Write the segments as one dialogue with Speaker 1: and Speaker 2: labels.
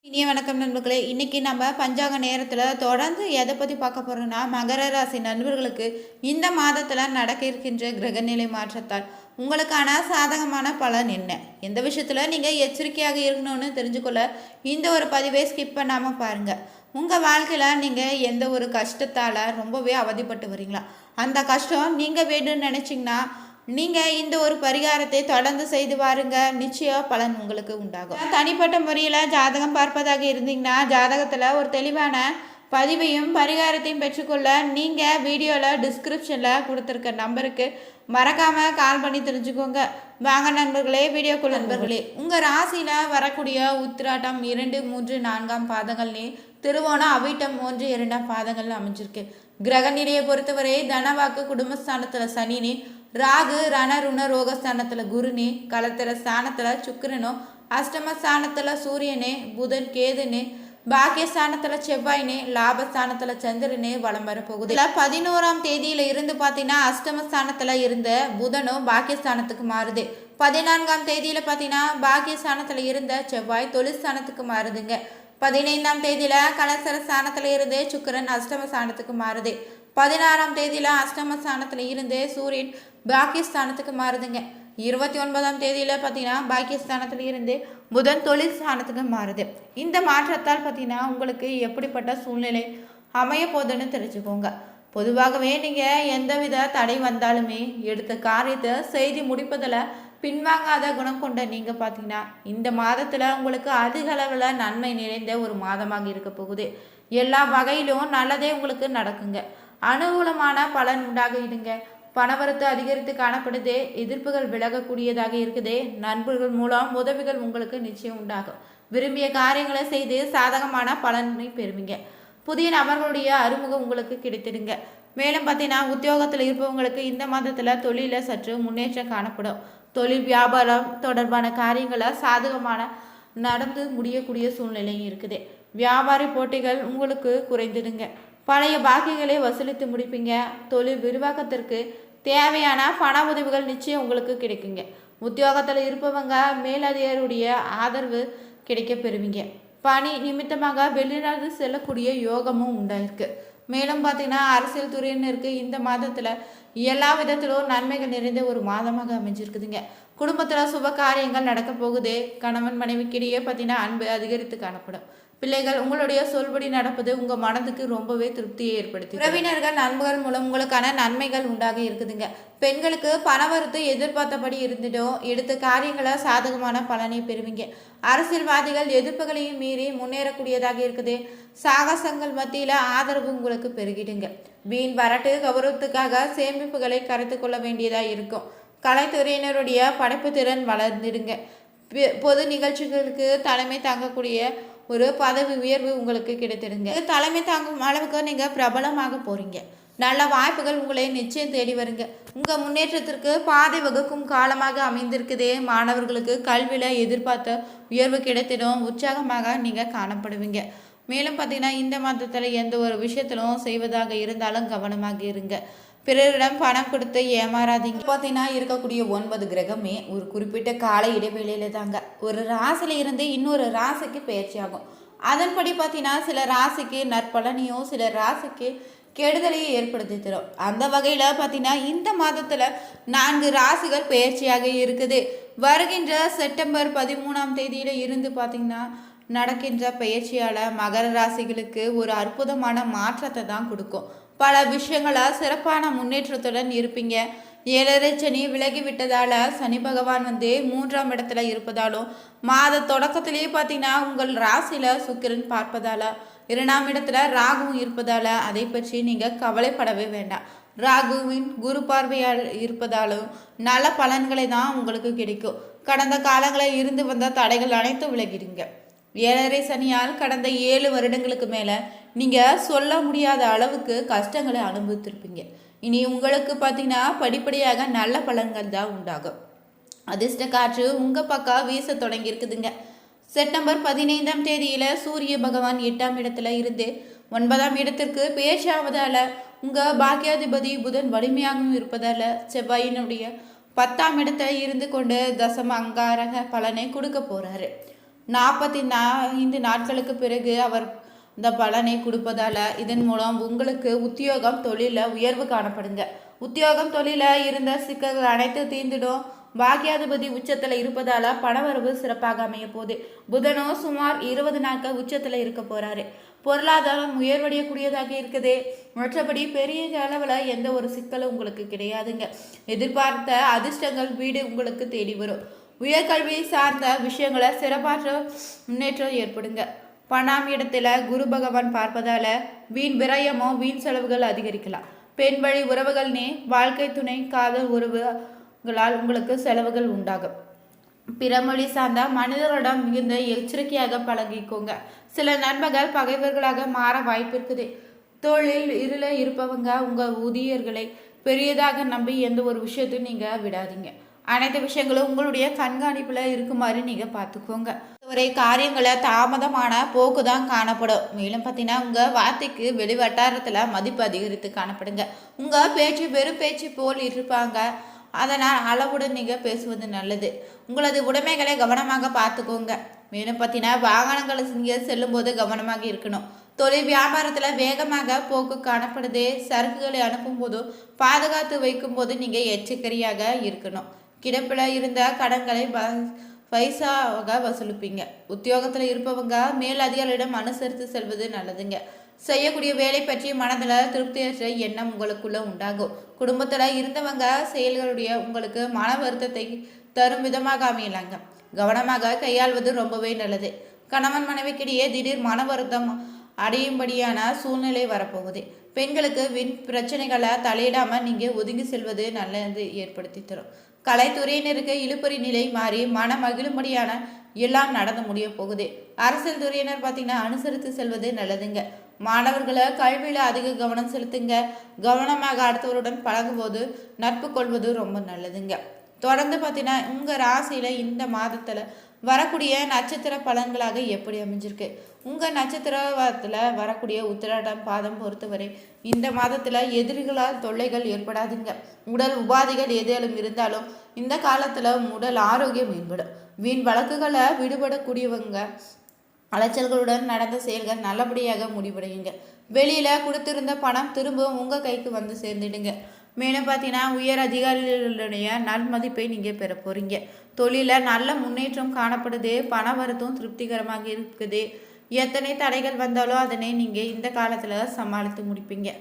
Speaker 1: இனிய வணக்கம் நண்பர்களே. இன்னைக்கு நம்ம பஞ்சாங்க நேரத்தில் தொடர்ந்து எதை பற்றி பார்க்க போகிறோம்னா, மகர ராசி நண்பர்களுக்கு இந்த மாதத்தில் நடக்க இருக்கின்ற கிரகநிலை மாற்றத்தால் உங்களுக்கான சாதகமான பலன் என்ன, எந்த விஷயத்தில் நீங்கள் எச்சரிக்கையாக இருக்கணும்னு தெரிஞ்சுக்கொள்ள இந்த ஒரு பதிவை ஸ்கிப் பண்ணாமல் பாருங்கள். உங்கள் வாழ்க்கையில் நீங்கள் எந்த ஒரு கஷ்டத்தால் ரொம்பவே அவதிப்பட்டு வரீங்களா, அந்த கஷ்டம் நீங்கள் வேணும்னு நினச்சிங்கன்னா நீங்கள் இந்த ஒரு பரிகாரத்தை தொடர்ந்து செய்து பாருங்க, நிச்சயம் பலன் உங்களுக்கு உண்டாகும். தனிப்பட்ட முறையில் ஜாதகம் பார்ப்பதாக இருந்தீங்கன்னா ஜாதகத்தில் ஒரு தெளிவான பதிவையும் பரிகாரத்தையும் பெற்றுக்கொள்ள நீங்கள் வீடியோவில் டிஸ்கிரிப்ஷனில் கொடுத்துருக்க நம்பருக்கு மறக்காமல் கால் பண்ணி தெரிஞ்சுக்கோங்க. வாங்க நண்பர்களே, வீடியோக்குள்ள நண்பர்களே, உங்கள் ராசியில் வரக்கூடிய உத்திராட்டம் 2, 3, 4ஆம் பாதங்கள்னே திருவோணம் அவிட்டம் 1, 2ஆம் பாதங்கள் அமைஞ்சிருக்கு. கிரக நிலையை பொறுத்தவரை தனவாக்கு குடும்பஸ்தானத்தில் சனினி, ராகு ரண ருண ரோகஸ்தானத்தில் குருனே, கலத்திர ஸ்தானத்தில் சுக்கிரனோ, அஷ்டம ஸ்தானத்தில் சூரியனே, புதன் கேதுனே, பாக்கியஸ்தானத்தில் செவ்வாயினே, லாபஸ்தானத்தில் சந்திரனே வலம் வரப்போகுது. 11ஆம் தேதியில இருந்து பார்த்தீங்கன்னா அஷ்டமஸ்தானத்தில் இருந்த புதனும் பாக்கியஸ்தானத்துக்கு மாறுது. 14ஆம் தேதியில பார்த்தீங்கன்னா பாக்கியஸ்தானத்தில் இருந்த செவ்வாய் தொழிற்ஸ்தானத்துக்கு மாறுதுங்க. 15ஆம் தேதியில கலசர ஸ்தானத்தில் இருந்து சுக்கிரன் அஷ்டம ஸ்தானத்துக்கு மாறுது. 16ஆம் தேதியில அஷ்டம ஸ்தானத்தில் இருந்து சூரியன் பாக்கியஸ்தானத்துக்கு மாறுதுங்க. 29ஆம் தேதியில பார்த்தீங்கன்னா பாக்கியஸ்தானத்தில் இருந்து புதன் தொழில் ஸ்தானத்துக்கு மாறுது. இந்த மாற்றத்தால் பார்த்தீங்கன்னா உங்களுக்கு எப்படிப்பட்ட சூழ்நிலை அமைய போதுன்னு தெரிஞ்சுக்கோங்க. பொதுவாகவே நீங்கள் எந்தவித தடை வந்தாலுமே எடுத்த காரியத்தை செய்து முடிப்பதில் பின்வாங்காத குணம் கொண்ட நீங்கள் பார்த்தீங்கன்னா இந்த மாதத்தில் உங்களுக்கு அதிக அளவில் நன்மை நிறைந்த ஒரு மாதமாக இருக்க போகுது. எல்லா வகையிலும் நல்லதே உங்களுக்கு நடக்குங்க. அனுகூலமான பலன் உண்டாக இருங்க. பணவரத்து அதிகரித்து காணப்படுது. எதிர்ப்புகள் விலகக்கூடியதாக இருக்குது. நண்பர்கள் மூலம் உதவிகள் உங்களுக்கு நிச்சயம் உண்டாகும். விரும்பிய காரியங்களை செய்து சாதகமான பலனை பெறுவீங்க. புதிய நபர்களுடைய அறிமுகம் உங்களுக்கு கிடைத்திடுங்க. மேலும் பார்த்தீங்கன்னா உத்தியோகத்தில் இருப்பவங்களுக்கு இந்த மாதத்தில் தொழிலில் சற்று முன்னேற்றம் காணப்படும். தொழில் வியாபாரம் தொடர்பான காரியங்களை சாதகமான நடந்து முடியக்கூடிய சூழ்நிலையும் இருக்குது. வியாபாரி போட்டிகள் உங்களுக்கு குறைந்துடுங்க. பழைய பாக்கிகளை வசூலித்து முடிப்பீங்க. தொழில் விரிவாக்கத்திற்கு தேவையான பண உதவிகள் நிச்சயம் உங்களுக்கு கிடைக்குங்க. உத்தியோகத்தில் இருப்பவங்க மேலதிகாரியுடைய ஆதரவு கிடைக்க பெறுவீங்க. பணி நிமித்தமாக வெளிநாடு செல்லக்கூடிய யோகமும் உண்டாயிருக்கு. மேலும் பார்த்தீங்கன்னா அரசியல் துறையினருக்கு இந்த மாதத்தில் எல்லா விதத்திலும் நன்மைகள் நிறைந்த ஒரு மாதமாக அமைஞ்சிருக்குதுங்க. குடும்பத்தில் சுப காரியங்கள் நடக்க போகுது. கணவன் மனைவிக்கிடையே பார்த்தீங்கன்னா அன்பு அதிகரித்து காணப்படும். பிள்ளைகள் உங்களுடைய சொல்படி நடப்பது உங்கள் மனதுக்கு ரொம்பவே திருப்தியை ஏற்படுத்தி. உறவினர்கள் நண்பர்கள் மூலம் உங்களுக்கான நன்மைகள் உண்டாக இருக்குதுங்க. பெண்களுக்கு பணவரத்து எதிர்பார்த்தபடி இருந்துட்டோம். எடுத்த காரியங்களை சாதகமான பலனை பெறுவீங்க. அரசியல்வாதிகள் எதிர்ப்புகளையும் மீறி முன்னேறக்கூடியதாக இருக்குது. சாகசங்கள் மத்தியில் ஆதரவு உங்களுக்கு பெருகிடுங்க. வீண் வரட்டு கௌரவத்துக்காக சேமிப்புகளை கரைத்து கொள்ள வேண்டியதாக இருக்கும். கலைத்துறையினருடைய படைப்பு திறன் வளர்ந்துடுங்க. பொது நிகழ்ச்சிகளுக்கு தலைமை தாங்கக்கூடிய ஒரு பதவி உயர்வு உங்களுக்கு கிடைத்திடுங்க. தலைமை தாங்கும் அளவுக்கு நீங்கள் பிரபலமாக போகிறீங்க. நல்ல வாய்ப்புகள் உங்களை நிச்சயம் தேடி வருங்க. உங்கள் முன்னேற்றத்திற்கு பாதை வகுக்கும் காலமாக அமைந்திருக்குதே. மாணவர்களுக்கு கல்வியில் எதிர்பார்த்த உயர்வு கிடைத்திடும். உற்சாகமாக நீங்கள் காணப்படுவீங்க. மேலும் பார்த்தீங்கன்னா இந்த மாதத்தில் எந்த ஒரு விஷயத்திலும் செய்வதாக இருந்தாலும் கவனமாக இருங்க. பிறரிடம் பணம் கொடுத்து ஏமாறாதீங்க. பார்த்தீங்கன்னா இருக்கக்கூடிய 9 கிரகமே ஒரு குறிப்பிட்ட கால இடைவெளியில தாங்க ஒரு ராசியில இருந்து இன்னொரு ராசிக்கு பயிற்சி ஆகும். அதன்படி பார்த்தீங்கன்னா சில ராசிக்கு நற்பலனையும் சில ராசிக்கு கெடுதலையும் ஏற்படுத்தி தரும். அந்த வகையில் பார்த்தீங்கன்னா இந்த மாதத்தில் 4 ராசிகள் பயிற்சியாக இருக்குது. வருகின்ற செப்டம்பர் 13ஆம் தேதியில இருந்து பார்த்தீங்கன்னா நடக்கின்ற பயிற்சியால் மகர ராசிகளுக்கு ஒரு அற்புதமான மாற்றத்தை தான் கொடுக்கும். பல விஷயங்கள சிறப்பான முன்னேற்றத்துடன் இருப்பீங்க. 7.5 சனி விலகி விட்டதால் சனி பகவான் 3ஆம் இடத்துல இருப்பதாலும் மாத தொடக்கத்திலேயே பார்த்தீங்கன்னா உங்கள் ராசியில் சுக்கிரன் பார்ப்பதால் 2ஆம் இடத்துல ராகுவும் இருப்பதால் அதை பற்றி நீங்கள் கவலைப்படவே வேண்டாம். ராகுவின் குரு பார்வையால் இருப்பதாலும் நல்ல பலன்களை தான் உங்களுக்கு கிடைக்கும். கடந்த காலங்களில் இருந்து வந்த தடைகள் அனைத்தும் விலகிடுங்க. 7.5 சனியால் கடந்த 7 வருடங்களுக்கு மேலே நீங்கள் சொல்ல முடியாத அளவுக்கு கஷ்டங்களை அனுபவித்திருப்பீங்க. இனி உங்களுக்கு பார்த்தீங்கன்னா படிப்படியாக நல்ல பலன்கள் தான் உண்டாகும். அதிர்ஷ்ட காற்று உங்கள் பக்கம் வீச தொடங்கி இருக்குதுங்க. செப்டம்பர் 15ஆம் தேதியில் சூரிய பகவான் 8ஆம் இடத்துல இருந்து 9ஆம் இடத்திற்கு பேச்சாவதால் உங்கள் பாக்கியாதிபதி புதன் வலிமையாகவும் இருப்பதால் செவ்வாயினுடைய 10ஆம் இடத்துல இருந்து கொண்டு தசம அங்காரக பலனை கொடுக்க போகிறாரு. 45 நாட்களுக்கு பிறகு அவர் இந்த பலனை கொடுப்பதால் இதன் மூலம் உங்களுக்கு உத்தியோகம் தொழிலில் உயர்வு காணப்படுங்க. உத்தியோகம் தொழிலில் இருந்த சிக்கல்கள் அனைத்து தீர்ந்துடும். பாக்கியாதிபதி உச்சத்தில் இருப்பதால் பணவரவு சிறப்பாக அமைய போகுது. புதனோ சுமார் 20 நாட்கள் உச்சத்தில் இருக்க போகிறாரு. பொருளாதாரம் உயர்வடையக்கூடியதாக இருக்குது. மற்றபடி பெரிய அளவில் எந்த ஒரு சிக்கலும் உங்களுக்கு கிடையாதுங்க. எதிர்பார்த்த அதிர்ஷ்டங்கள் வீடு உங்களுக்கு தேடி வரும். உயர்கல்வி சார்ந்த விஷயங்களை சிறப்பாற்ற முன்னேற்றம் ஏற்படுங்க. 12ஆம் இடத்துல குரு பகவான் பார்ப்பதால வீண் விரயமோ வீண் செலவுகள் அதிகரிக்கலாம். பெண் வழி உறவுகள்னே வாழ்க்கை துணை காதல் உறவுகளால் உங்களுக்கு செலவுகள் உண்டாகும். பிறமொழி சார்ந்த மனிதர்களிடம் மிகுந்த எச்சரிக்கையாக பழகிக்கோங்க. சில நண்பர்கள் பகைவர்களாக மாற வாய்ப்பு இருக்குது. தொழில் இருப்பவங்க உங்கள் ஊதியர்களை பெரியதாக நம்பி எந்த ஒரு விஷயத்தையும் நீங்கள் விடாதீங்க. அனைத்து விஷயங்களும் உங்களுடைய கண்காணிப்பில் இருக்குமாறு நீங்கள் பார்த்துக்கோங்க. ஒரே காரியங்களை தாமதமான போக்கு தான் காணப்படும். மேலும் பார்த்தீங்கன்னா உங்கள் வார்த்தைக்கு வெளி வட்டாரத்தில் மதிப்பு அதிகரித்து காணப்படுங்க. உங்கள் பேச்சு வெறும் பேச்சு போல் இருப்பாங்க. அதனால் அளவுடன் நீங்கள் பேசுவது நல்லது. உங்களது உடைமைகளை கவனமாக பார்த்துக்கோங்க. மேலும் பார்த்தீங்கன்னா வாகனங்களை நீங்கள் செல்லும்போது கவனமாக இருக்கணும். தொழில் வியாபாரத்தில் வேகமாக போக்கு காணப்படுது. சரக்குகளை அனுப்பும் போதும் பாதுகாத்து வைக்கும் போது நீங்கள் எச்சரிக்கையாக இருக்கணும். கிடப்பில் இருந்த கடன்களை பைசாவாக வசூலிப்பீங்க. உத்தியோகத்தில் இருப்பவங்க மேல் அதிகாரிகளிடம் அனுசரித்து செல்வது நல்லதுங்க. செய்யக்கூடிய வேலை பற்றி மனதில் திருப்தியற்ற எண்ணம் உங்களுக்குள்ள உண்டாகும். குடும்பத்தில் இருந்தவங்க செயல்களுடைய உங்களுக்கு மன வருத்தத்தை தரும் விதமாக அமையலாங்க. கவனமாக கையாள்வது ரொம்பவே நல்லது. கணவன் மனைவிக்கிடையே திடீர் மன வருத்தம் அடையும்படியான சூழ்நிலை வரப்போகுது. பெண்களுக்கு வின் பிரச்சனைகளை தலையிடாமல் நீங்கள் ஒதுங்கி செல்வது நல்லது ஏற்படுத்தி தரும். கலைத்துறையினருக்கு இழுபறி நிலை மாறி மன மகிழும்படியான எல்லாம் நடந்து முடிய போகுது. அரசியல் துறையினர் பார்த்தீங்கன்னா அனுசரித்து செல்வது நல்லதுங்க. மாணவர்களை கல்வியில் அதிக கவனம் செலுத்துங்க. கவனமாக அடுத்தவருடன் பழகும்போது நட்பு கொள்வது ரொம்ப நல்லதுங்க. தொடர்ந்து பார்த்தீங்கன்னா உங்கள் ராசியில் இந்த மாதத்தில் வரக்கூடிய நட்சத்திர பலன்களாக எப்படி அமைஞ்சிருக்கு. உங்கள் நட்சத்திரத்தில் வரக்கூடிய உத்திராடம் பாதம் பொறுத்தவரை இந்த மாதத்தில் எதிரிகளால் தொல்லைகள் ஏற்படாதுங்க. உடல் உபாதைகள் ஏதேனும் இருந்தாலும் இந்த காலத்தில் உடல் ஆரோக்கியம் மேம்படும். வீண் வழக்குகளை விடுபடக்கூடியவங்க அலைச்சல்களுடன் நடந்த செயல்கள் நல்லபடியாக முடிவடையுங்க. வெளியில் கொடுத்திருந்த பணம் திரும்ப உங்கள் கைக்கு வந்து சேர்ந்துடுங்க. மேலும் பார்த்தீங்கன்னா உயர் அதிகாரிகளுடைய நன்மதிப்பை நீங்கள் பெற போகிறீங்க. தொழிலில் நல்ல முன்னேற்றம் காணப்படுது. பண வரத்தும் திருப்திகரமாக இருக்குது. எத்தனை தடைகள் வந்தாலும் அதனை நீங்கள் இந்த காலத்தில் சமாளித்து முடிப்பீங்க.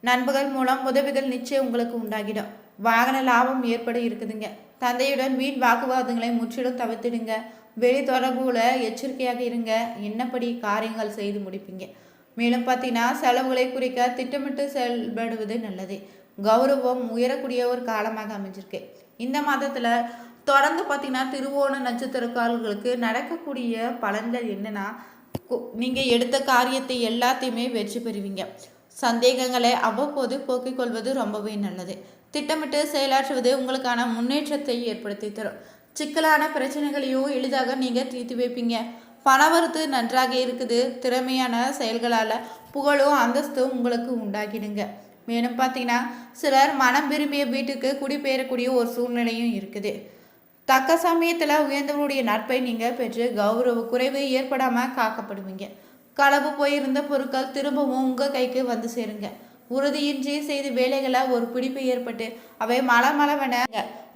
Speaker 1: நண்பர்கள் மூலம் உதவிகள் நிச்சயம் உங்களுக்கு உண்டாகிடும். வாகன லாபம் ஏற்பட இருக்குதுங்க. தந்தையுடன் வீண் வாக்குவாதங்களை முற்றிலும் தவிர்த்திடுங்க. வெளி தொடர்புல எச்சரிக்கையாக இருங்க. என்னப்படி காரியங்கள் செய்து முடிப்பீங்க. மேலும் பார்த்தீங்கன்னா செலவுகளை குறைக்க திட்டமிட்டு செயல்படுவது நல்லது. கௌரவம் உயரக்கூடிய ஒரு காலமாக அமைஞ்சிருக்கு. இந்த மாதத்தில் தொடர்ந்து பார்த்தீங்கன்னா திருவோண நட்சத்திரக்காரர்களுக்கு நடக்கக்கூடிய பலன்கள் என்னன்னா, நீங்கள் எடுத்த காரியத்தை எல்லாத்தையுமே வெற்றி பெறுவீங்க. சந்தேகங்களை அவ்வப்போது போக்கிக் கொள்வது ரொம்பவே நல்லது. திட்டமிட்டு செயலாற்றுவது உங்களுக்கான முன்னேற்றத்தை ஏற்படுத்தி தரும். சிக்கலான பிரச்சனைகளையும் எளிதாக நீங்கள் தீர்த்து வைப்பீங்க. பணவரத்து நன்றாக இருக்குது. திறமையான செயல்களால் புகழும் அந்தஸ்தும் உங்களுக்கு உண்டாகிடுங்க. மேலும் பார்த்தீங்கன்னா சிலர் மனம் விரும்பிய வீட்டுக்கு குடிபெயரக்கூடிய ஒரு சூழ்நிலையும் இருக்குது. தக்க சமயத்தில் உயர்ந்தவருடைய நட்பை நீங்கள் பெற்று கௌரவ குறைவு ஏற்படாமல் காக்கப்படுவீங்க. களவு போயிருந்த பொருட்கள் திரும்பவும் உங்கள் கைக்கு வந்து சேருங்க. உறுதியின்றி செய்த வேலைகளை ஒரு பிடிப்பு ஏற்பட்டு அவை மலமளவன.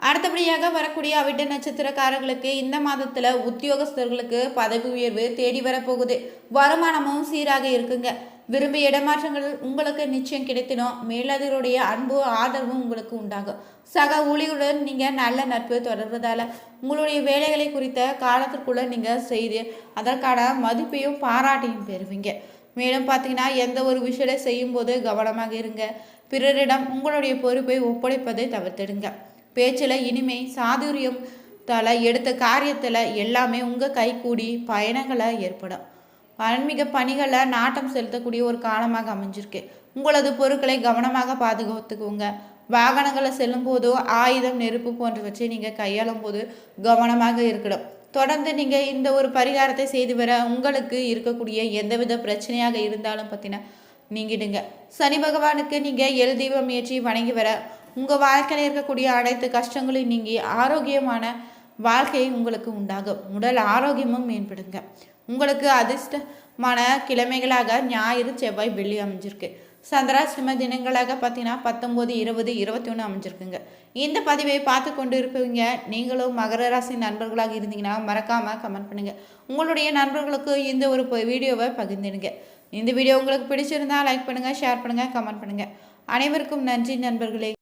Speaker 1: அடுத்தபடியாக வரக்கூடிய அவிட்ட நட்சத்திரக்காரர்களுக்கு இந்த மாதத்தில் உத்தியோகஸ்தர்களுக்கு பதவி உயர்வு தேடி வரப்போகுது. வருமானமும் சீராக இருக்குங்க. விரும்பிய இடமாற்றங்கள் உங்களுக்கு நிச்சயம் கிடைத்திடும். மேலதிகளுடைய அன்பு ஆதரவும் உங்களுக்கு உண்டாகும். சக ஊழியருடன் நீங்கள் நல்ல நட்பு தொடர்வதால் உங்களுடைய வேலைகளை குறித்த காலத்திற்குள்ளே நீங்கள் செய்து அதற்கான மதிப்பையும் பாராட்டையும் பெறுவீங்க. மேலும் பார்த்தீங்கன்னா எந்த ஒரு விஷயத்தை செய்யும்போது கவனமாக இருங்க. பிறரிடம் உங்களுடைய பொறுப்பை ஒப்படைப்பதை தவிர்த்திடுங்க. பேச்சில் இனிமை சாதுரியம் தலை எடுத்த காரியத்தில் எல்லாமே உங்கள் கைகூடி பயணங்களை ஏற்படும். ஆன்மீக பணிகளில் நாட்டம் செலுத்தக்கூடிய ஒரு காலமாக அமைஞ்சிருக்கு. உங்களது பொருட்களை கவனமாக பாதுகாத்துக்கோங்க. வாகனங்களை செல்லும் போதோ ஆயுதம் நெருப்பு போன்றவற்றை நீங்கள் கையாளும் போது கவனமாக இருக்கணும். தொடர்ந்து நீங்கள் இந்த ஒரு பரிகாரத்தை செய்து வர உங்களுக்கு இருக்கக்கூடிய எந்தவித பிரச்சனையாக இருந்தாலும் பார்த்தீங்கன்னா நீங்கிடுங்க. சனி பகவானுக்கு நீங்கள் எல் தீபம் ஏற்றி வணங்கி வர உங்கள் வாழ்க்கையில் இருக்கக்கூடிய அனைத்து கஷ்டங்களையும் நீங்கி ஆரோக்கியமான வாழ்க்கை உங்களுக்கு உண்டாகும். உடல் ஆரோக்கியமும் மேம்படுங்க. உங்களுக்கு அதிர்ஷ்டமான கிழமைகளாக ஞாயிறு, செவ்வாய், வெள்ளி அமைஞ்சிருக்கு. சந்திராஷ்டம தினங்களாக பார்த்தீங்கன்னா 19, 20, 21 அமைஞ்சிருக்குங்க. இந்த பதிவை பார்த்து கொண்டு இருப்பீங்க. நீங்களும் மகர ராசி நண்பர்களாக இருந்தீங்கன்னா மறக்காமல் கமெண்ட் பண்ணுங்கள். உங்களுடைய நண்பர்களுக்கு இந்த ஒரு வீடியோவை பகிர்ந்துடுங்க. இந்த வீடியோ உங்களுக்கு பிடிச்சிருந்தா லைக் பண்ணுங்கள், ஷேர் பண்ணுங்கள், கமெண்ட் பண்ணுங்கள். அனைவருக்கும் நன்றி நண்பர்களே.